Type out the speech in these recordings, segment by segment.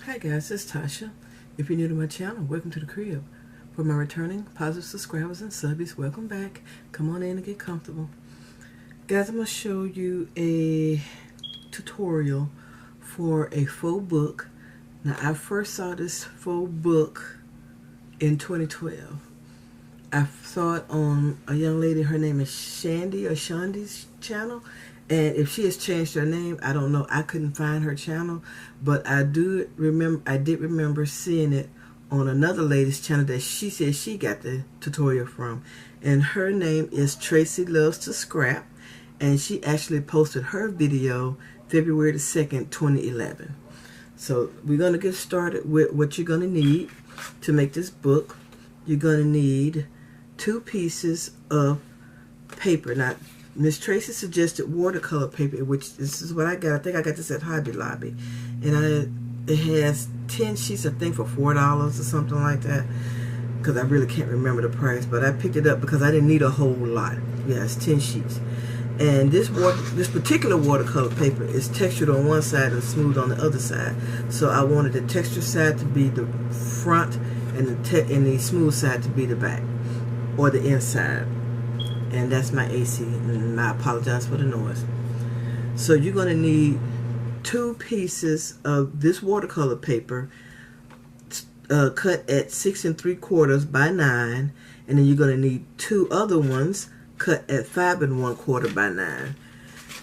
Hi guys, it's Tasha. If you're new to my channel, welcome to the crib. For my returning positive subscribers and subbies, welcome back. Come on in and get comfortable. Guys, I'm going to show you a tutorial for a faux book. Now, I first saw this faux book in 2012. I saw it on a young lady, her name is Chandi or Chandi's channel. And if she has changed her name, I don't know. I couldn't find her channel, but I did remember seeing it on another lady's channel that she said she got the tutorial from. And her name is Tracy Loves to Scrap, and she actually posted her video February the 2nd, 2011. So we're going to get started with what you're going to need to make this book. You're going to need 2 pieces of paper. Now, Miss Tracy suggested watercolor paper, which this is what I got. I think I got this at Hobby Lobby. And it has 10 sheets, I think, for $4 or something like that. Because I really can't remember the price. But I picked it up because I didn't need a whole lot. Yeah, it's 10 sheets. And this particular watercolor paper is textured on one side and smooth on the other side. So I wanted the textured side to be the front and the smooth side to be the back or the inside. And that's my AC, and I apologize for the noise. So you're going to need 2 pieces of this watercolor paper cut at 6 3/4 by 9, and then you're going to need 2 other ones cut at 5 1/4 by 9.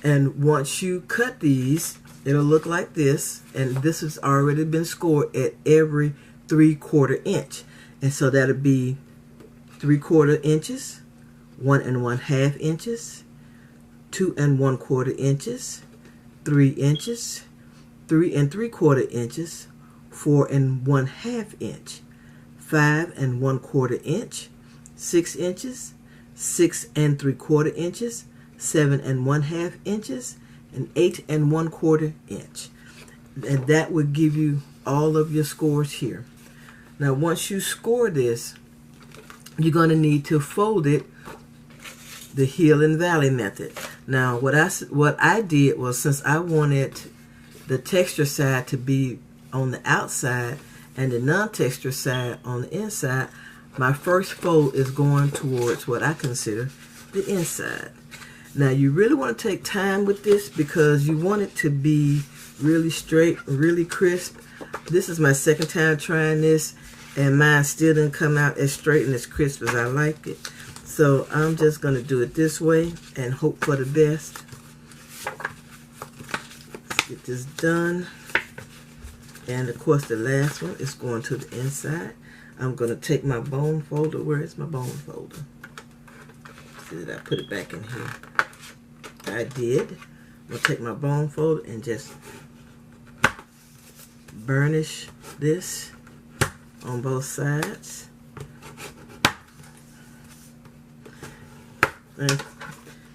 And once you cut these, it'll look like this, and this has already been scored at every 3/4 inch. And so that'll be 3/4 inches, 1 1/2 inches, 2 1/4 inches, 3 inches, 3 3/4 inches, 4 1/2 inch, 5 1/4 inch, 6 inches, 6 3/4 inches, 7 1/2 inches, and 8 1/4 inch. And that would give you all of your scores here. Now, once you score this, you're going to need to fold it the Hill and Valley method. Now, what I did was, since I wanted the texture side to be on the outside and the non-texture side on the inside, my first fold is going towards what I consider the inside. Now, you really want to take time with this because you want it to be really straight, really crisp. This is my second time trying this, and mine still didn't come out as straight and as crisp as I like it. So I'm just going to do it this way and hope for the best. Let's get this done. And of course the last one is going to the inside. I'm going to take my bone folder. Where is my bone folder? Did I put it back in here? I did. I'm going to take my bone folder and just burnish this on both sides. And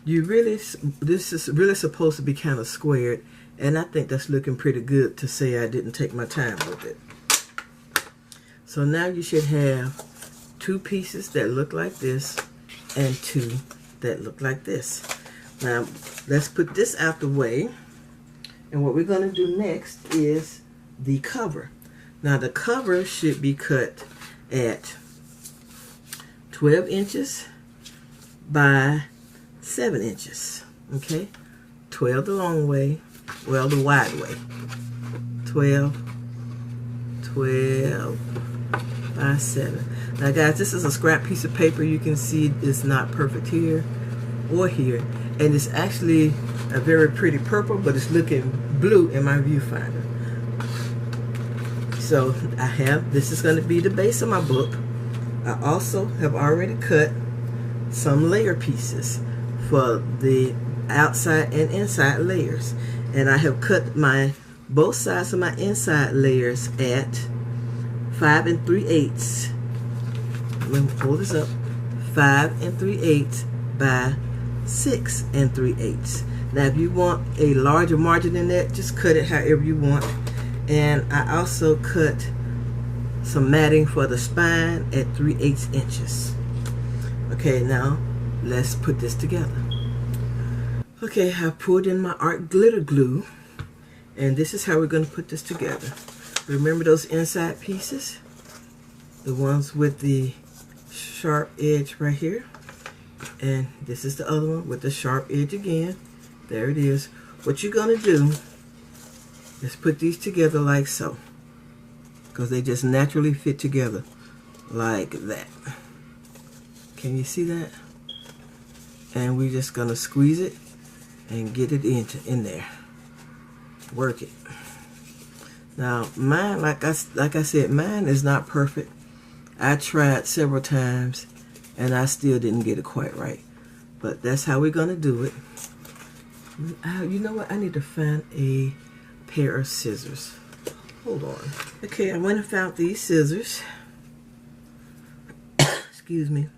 this is really supposed to be kind of squared, and I think that's looking pretty good to say I didn't take my time with it. So now you should have 2 pieces that look like this and 2 that look like this. Now let's put this out the way, and what we're going to do next is the cover. Now the cover should be cut at 12 inches by 7 inches. Okay, 12 the long way, well, the wide way. 12 by 7. Now guys, this is a scrap piece of paper. You can see it's not perfect here or here, and it's actually a very pretty purple, but it's looking blue in my viewfinder. So this is going to be the base of my book. I also have already cut some layer pieces for the outside and inside layers, and I have cut both sides of my inside layers at 5 3/8. Let me pull this up. 5 3/8 by 6 3/8. Now, if you want a larger margin than that, just cut it however you want. And I also cut some matting for the spine at 3/8 inches. Okay, now let's put this together. Okay, I poured in my art glitter glue, and this is how we're going to put this together. Remember those inside pieces? The ones with the sharp edge right here. And this is the other one with the sharp edge again. There it is. What you're going to do is put these together like so. Because they just naturally fit together like that. Can you see that? And we're just going to squeeze it and get it in there. Work it. Now, mine, like I said, mine is not perfect. I tried several times, and I still didn't get it quite right. But that's how we're going to do it. You know what? I need to find a pair of scissors. Hold on. Okay, I went and found these scissors. Excuse me.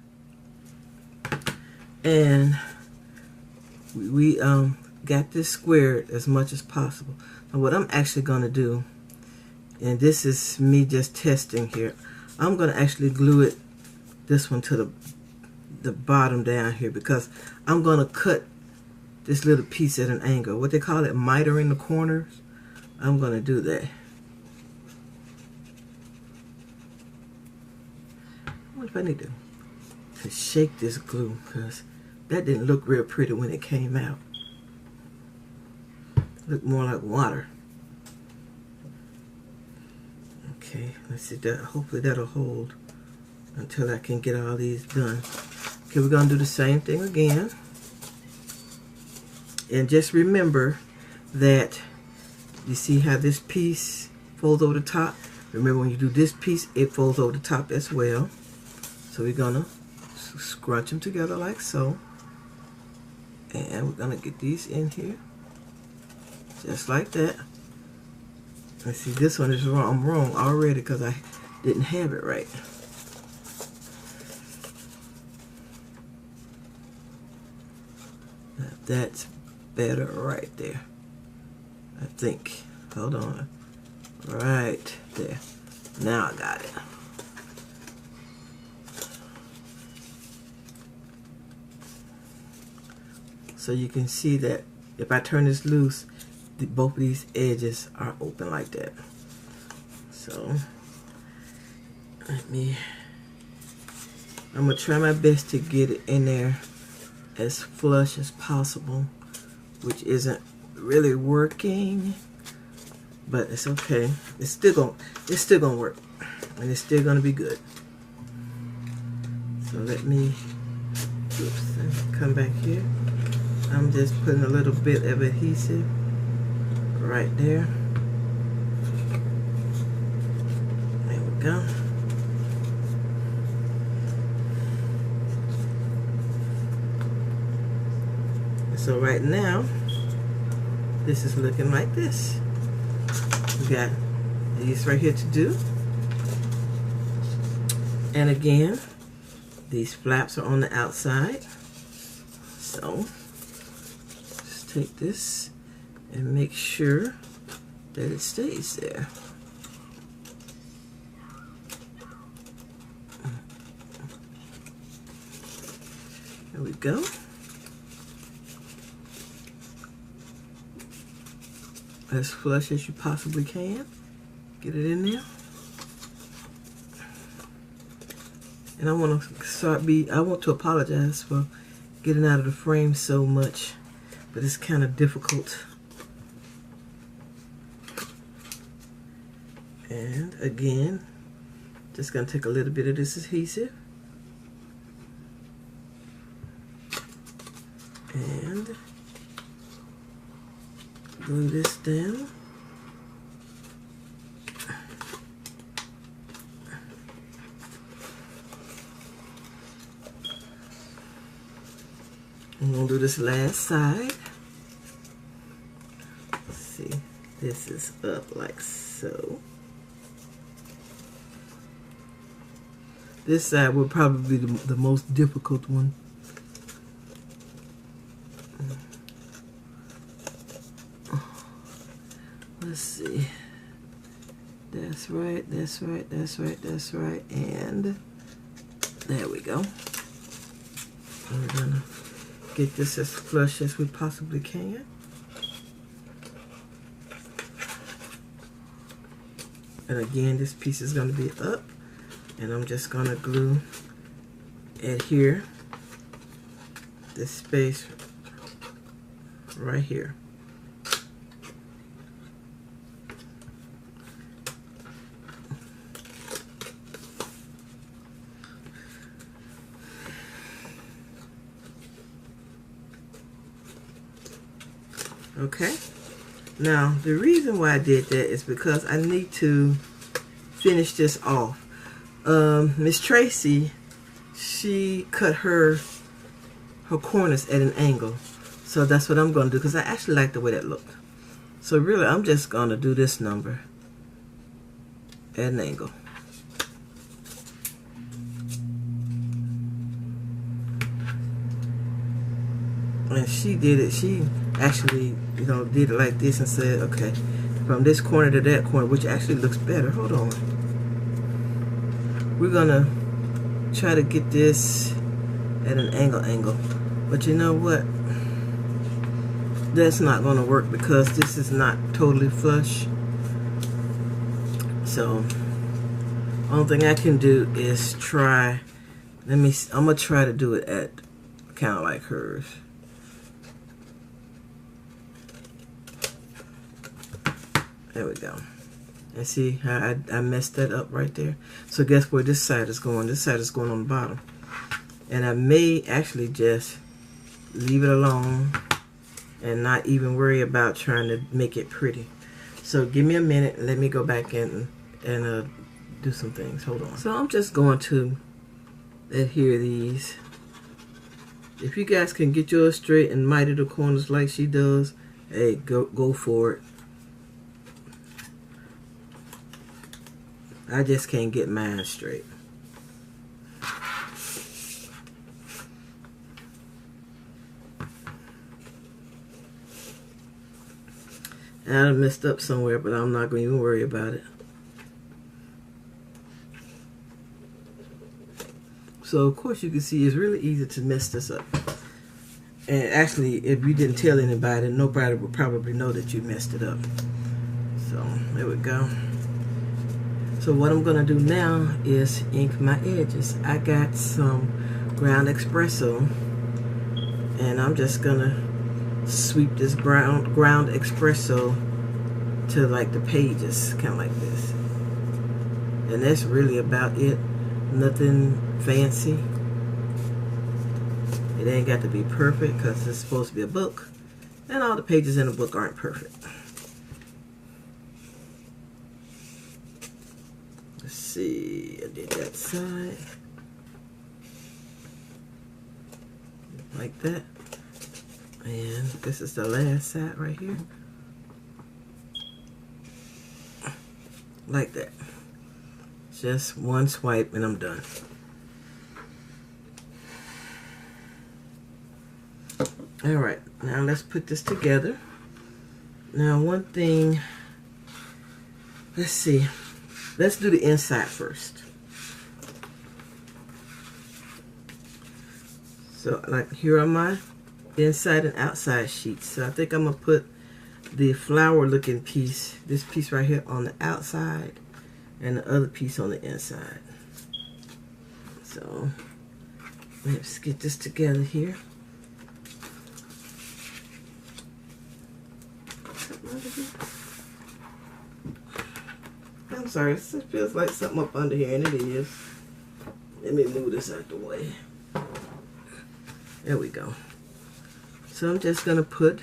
And we got this squared as much as possible. Now what I'm actually going to do, and this is me just testing here, I'm going to actually glue it, this one, to the bottom down here, because I'm going to cut this little piece at an angle. What they call it, mitering the corners. I'm going to do that. What if I need to shake this glue, because that didn't look real pretty when it came out. It looked more like water. Okay, let's see that. Hopefully that'll hold until I can get all these done. Okay, we're gonna do the same thing again. And just remember that you see how this piece folds over the top? Remember, when you do this piece, it folds over the top as well. So we're gonna scrunch them together like so. And we're gonna get these in here. Just like that. Let's see, this one is wrong. I'm wrong already because I didn't have it right. Now that's better right there, I think. Hold on. Right there. Now I got it. So you can see that if I turn this loose, both of these edges are open like that. So I'm gonna try my best to get it in there as flush as possible, which isn't really working, but it's okay. It's still gonna work, and it's still gonna be good. So let me come back here. I'm just putting a little bit of adhesive right there. There we go. So right now, this is looking like this. We got these right here to do. And again, these flaps are on the outside. So just take this and make sure that it stays there. There we go. As flush as you possibly can. Get it in there. And I want to apologize for getting out of the frame so much, but it's kind of difficult. And again, just gonna take a little bit of this adhesive and glue this down. I'm gonna do this last side. Let's see, this is up like so. This side will probably be the most difficult one. Let's see. That's right, that's right, that's right, that's right. And there we go. And we're gonna get this as flush as we possibly can. And again, this piece is going to be up, and I'm just going to glue adhere this space right here. Okay, now the reason why I did that is because I need to finish this off. Miss Tracy, she cut her corners at an angle, so that's what I'm going to do, because I actually like the way that looked. So really, I'm just going to do this number at an angle. And she did it. She actually, you know, did it like this and said, okay, from this corner to that corner, which actually looks better. Hold on. We're gonna try to get this at an angle. But you know what? That's not gonna work because this is not totally flush. So, only thing I can do is try. I'm gonna try to do it at kind of like hers. There we go. And see how I messed that up right there? So guess where this side is going? This side is going on the bottom. And I may actually just leave it alone and not even worry about trying to make it pretty. So give me a minute. Let me go back in and do some things. Hold on. So I'm just going to adhere these. If you guys can get yours straight and miter the corners like she does, hey, go for it. I just can't get mine straight. And I messed up somewhere, but I'm not going to even worry about it. So, of course, you can see it's really easy to mess this up. And actually, if you didn't tell anybody, nobody would probably know that you messed it up. So, there we go. So what I'm going to do now is ink my edges. I got some ground espresso, and I'm just going to sweep this ground espresso to like the pages, kind of like this. And that's really about it. Nothing fancy. It ain't got to be perfect because it's supposed to be a book, and all the pages in a book aren't perfect. See, I did that side like that, and this is the last side right here, like that. Just one swipe and I'm done. All right, now let's put this together. Now one thing, let's see. Let's do the inside first. So, like, here are my inside and outside sheets. So, I think I'm going to put the flower looking piece, this piece right here, on the outside, and the other piece on the inside. So, let's get this together here. I'm sorry, it feels like something up under here, and it is. Let me move this out the way. There we go. So I'm just going to put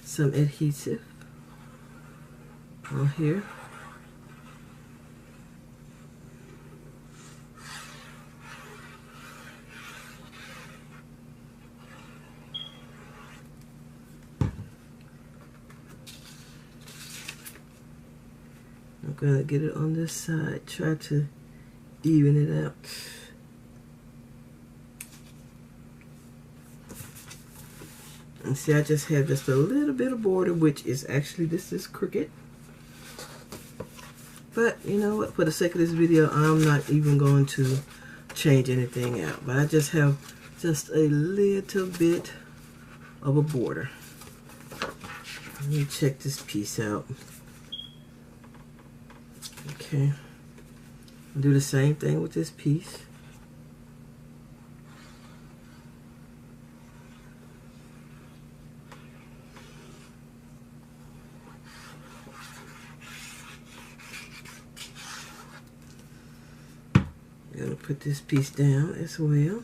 some adhesive on here. I'm going to get it on this side, try to even it out. And see, I just have just a little bit of border, which is actually, this is crooked. But, you know what, for the sake of this video, I'm not even going to change anything out. But I just have just a little bit of a border. Let me check this piece out. Okay. Do the same thing with this piece. I'm going to put this piece down as well.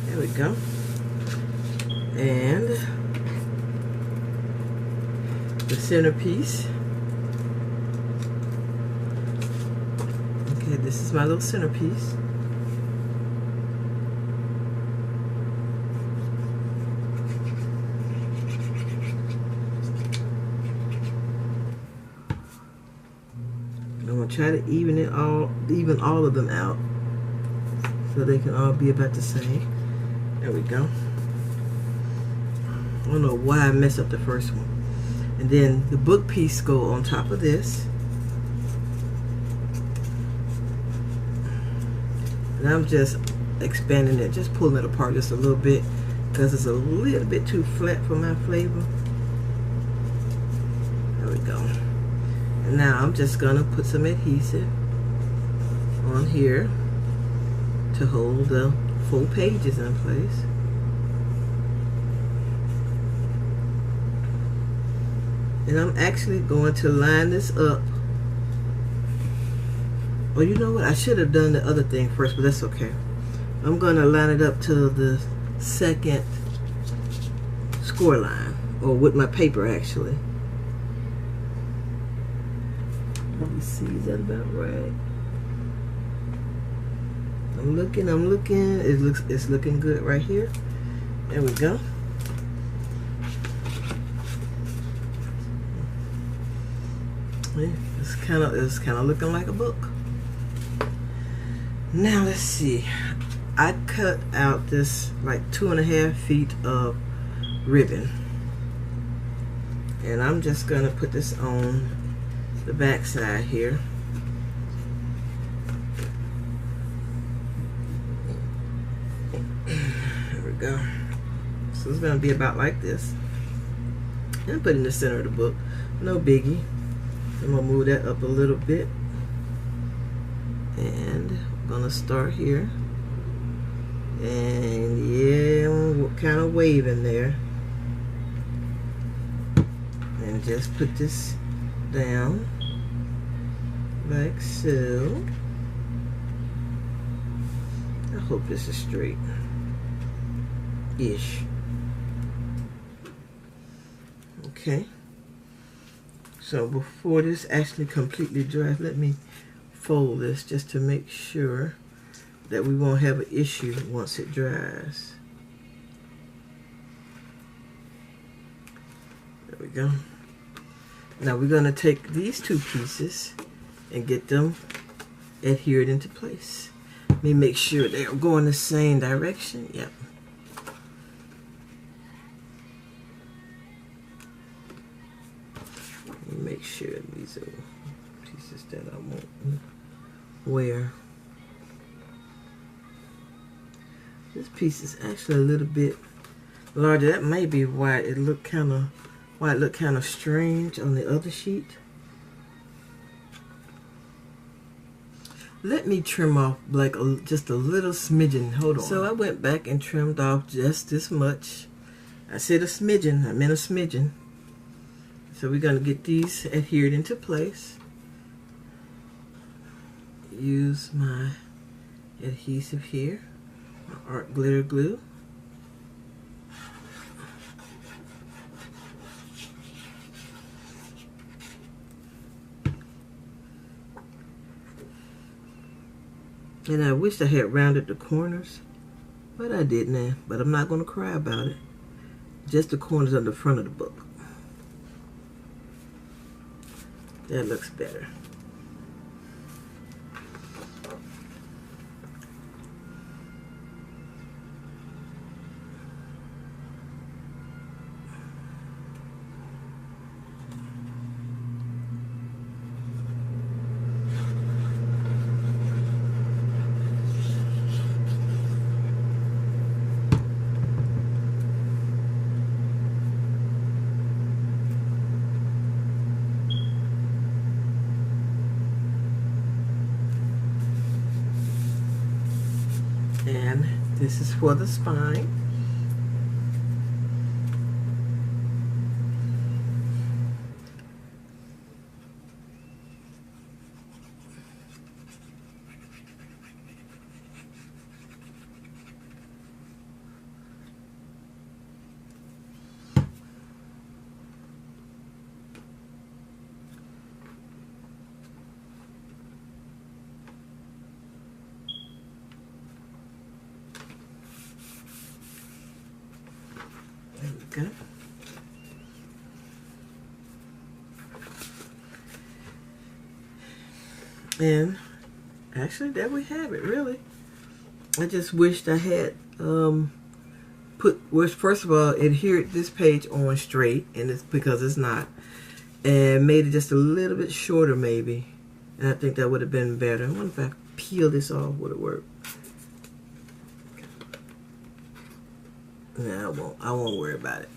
There we go. And the centerpiece. Okay, this is my little centerpiece. I'm gonna try to even all of them out so they can all be about the same. There we go. I don't know why I messed up the first one. And then the book piece go on top of this. And I'm just expanding it, just pulling it apart just a little bit because it's a little bit too flat for my flavor. There we go. And now I'm just gonna put some adhesive on here to hold the full pages in place. And I'm actually going to line this up. Oh, you know what? I should have done the other thing first, but that's okay. I'm going to line it up to the second score line, or with my paper actually. Let me see, is that about right? I'm looking. It's looking good right here. There we go. It's kind of looking like a book. Now let's see. I cut out this like 2.5 feet of ribbon, and I'm just gonna put this on the back side here. There we go. So it's gonna be about like this. And put it in the center of the book. No biggie. I'm gonna move that up a little bit, and I'm gonna start here, and yeah, I'm kind of waving there, and just put this down like so. I hope this is straight ish. Okay. So before this actually completely dries, let me fold this just to make sure that we won't have an issue once it dries. There we go. Now we're going to take these two pieces and get them adhered into place. Let me make sure they're going the same direction. Yep. Make sure these are pieces that I won't wear. This piece is actually a little bit larger. That may be why it looked kind of strange on the other sheet. Let me trim off like just a little smidgen. Hold on. So I went back and trimmed off just this much. I said a smidgen. I meant a smidgen. So we're going to get these adhered into place. Use my adhesive here, my art glitter glue. And I wish I had rounded the corners, but I didn't. But I'm not going to cry about it. Just the corners on the front of the book. That looks better. And this is for the spine. There we go. And actually, there we have it, really. I just wished I had first of all, adhered this page on straight, and it's because it's not, and made it just a little bit shorter maybe, and I think that would have been better. I wonder if I peel this off, would it work? No, I won't worry about it.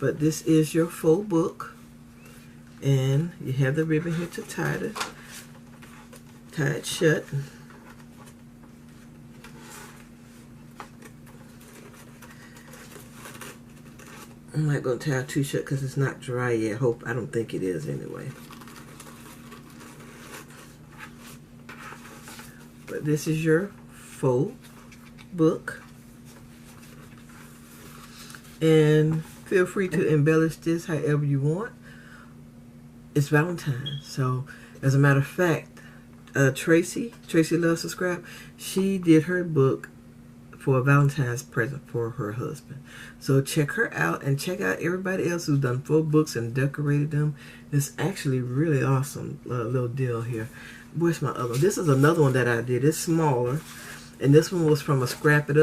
But this is your faux book, and you have the ribbon here to tie it shut. I'm not going to tie it too shut because it's not dry yet. I don't think it is anyway. But this is your faux book. And feel free to embellish this however you want. It's Valentine's. So, as a matter of fact, Tracy Loves Subscribe, she did her book for a Valentine's present for her husband. So check her out and check out everybody else who's done full books and decorated them. It's actually really awesome little deal here. Where's my other one? This is another one that I did. It's smaller, and this one was from a scrapping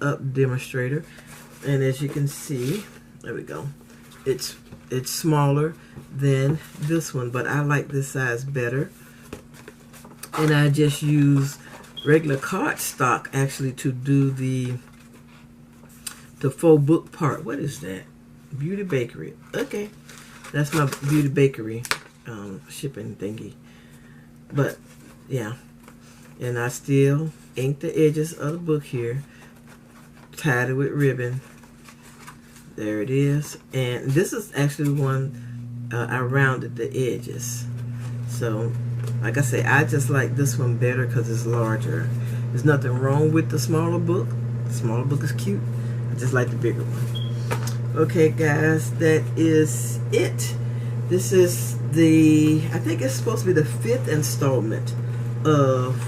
up demonstrator. And as you can see, there we go. It's smaller than this one, but I like this size better. And I just use regular cardstock actually to do the faux book part. What is that? Beauty Bakery. Okay, that's my Beauty Bakery shipping thingy. But yeah, and I still inked the edges of the book here, tied it with ribbon. There it is. And this is actually one I rounded the edges. So like I say, I just like this one better because it's larger. There's nothing wrong with the smaller book. The smaller book is cute. I just like the bigger one. Okay, guys, that is it. This is I think it's supposed to be the 5th installment of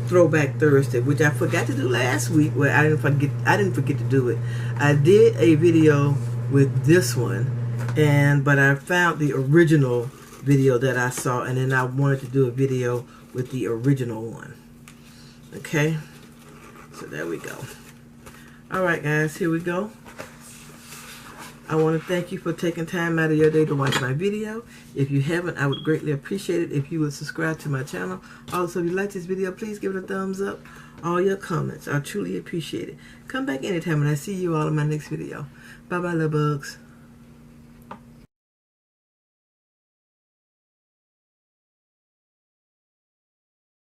Throwback Thursday, which I forgot to do last week. Well, I didn't forget to do it. I did a video with this one, but I found the original video that I saw, and then I wanted to do a video with the original one. Okay, so there we go. Alright guys, here we go. I want to thank you for taking time out of your day to watch my video. If you haven't, I would greatly appreciate it if you would subscribe to my channel. Also, if you like this video, please give it a thumbs up. All your comments, I truly appreciate it. Come back anytime, and I see you all in my next video. Bye bye, little bugs.